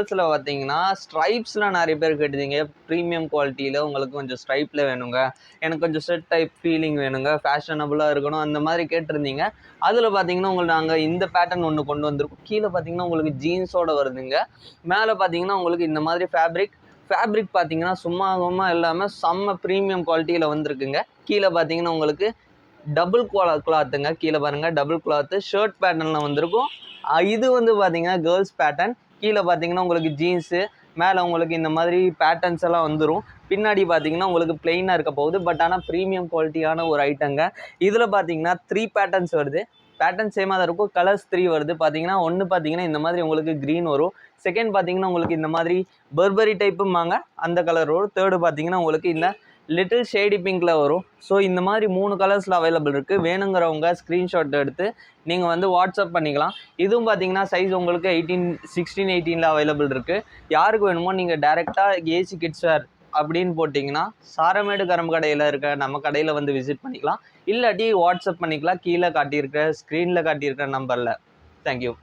கேர்ள்ஸில் பார்த்தீங்கன்னா ஸ்ட்ரைப்ஸ்லாம் நிறைய பேர் கேட்டுருந்தீங்க. ப்ரீமியம் குவாலிட்டியில் உங்களுக்கு கொஞ்சம் ஸ்ட்ரைப்பில் வேணுங்க, எனக்கு கொஞ்சம் செட் டைப் ஃபீலிங் வேணுங்க, ஃபேஷனபுளாக இருக்கணும், அந்த மாதிரி கேட்டிருந்தீங்க. அதில் பார்த்தீங்கன்னா உங்களுக்கு நாங்கள் இந்த பேட்டர்ன் ஒன்று கொண்டு வந்திருக்கோம். கீழே பார்த்தீங்கன்னா உங்களுக்கு ஜீன்ஸோடு வருதுங்க. மேலே பார்த்தீங்கன்னா உங்களுக்கு இந்த மாதிரி ஃபேப்ரிக் பார்த்தீங்கன்னா சும்மா இல்லாமல் செம்ம ப்ரீமியம் குவாலிட்டியில் வந்திருக்குங்க. கீழே பார்த்தீங்கன்னா உங்களுக்கு டபுள் கிளாத்துங்க. கீழே பாருங்கள், டபுள் கிளாத்து ஷர்ட் பேட்டர்னில் வந்திருக்கும். இது வந்து பார்த்தீங்கன்னா கேர்ள்ஸ் பேட்டர்ன். கீழே பார்த்தீங்கன்னா உங்களுக்கு ஜீன்ஸு, மேலே உங்களுக்கு இந்த மாதிரி பேட்டர்ன்ஸ் எல்லாம் வந்துடும். பின்னாடி பார்த்தீங்கன்னா உங்களுக்கு பிளெயினாக இருக்க போகுது. பட் ஆனால் ப்ரீமியம் குவாலிட்டியான ஒரு ஐட்டங்க. இதில் பார்த்தீங்கன்னா 3 பேட்டர்ன்ஸ் வருது. பேட்டர்ன் சேமாக தான் இருக்கும். கலர்ஸ் 3 வருது. பார்த்தீங்கன்னா ஒன்று பார்த்தீங்கன்னா இந்த மாதிரி உங்களுக்கு க்ரீன் வரும். செகண்ட் பார்த்தீங்கன்னா உங்களுக்கு இந்த மாதிரி பர்பரி டைப்பும்பாங்க, அந்த கலர் வரும். தேர்டு பார்த்தீங்கன்னா உங்களுக்கு இந்த லிட்டில் ஷேடி பிங்க்ல வரும். ஸோ இந்த மாதிரி 3 கலர்ஸில் அவைலபிள் இருக்குது. வேணுங்கிறவங்க ஸ்க்ரீன்ஷாட் எடுத்து நீங்கள் வந்து வாட்ஸ்அப் பண்ணிக்கலாம். இதுவும் பார்த்தீங்கன்னா சைஸ் உங்களுக்கு 18, 16, 18ல் அவைலபிள் இருக்குது. யாருக்கு வேணுமோ நீங்கள் டேரெக்டாக ஏசி கிட்ஸ் வேர் அப்படின்னு போட்டிங்கன்னா சாரமேடு கரும்பு கடையில் இருக்க நம்ம கடையில் வந்து விசிட் பண்ணிக்கலாம். இல்லாட்டி வாட்ஸ்அப் பண்ணிக்கலாம் கீழே காட்டியிருக்க ஸ்க்ரீனில் காட்டியிருக்க நம்பரில். தேங்க்யூ.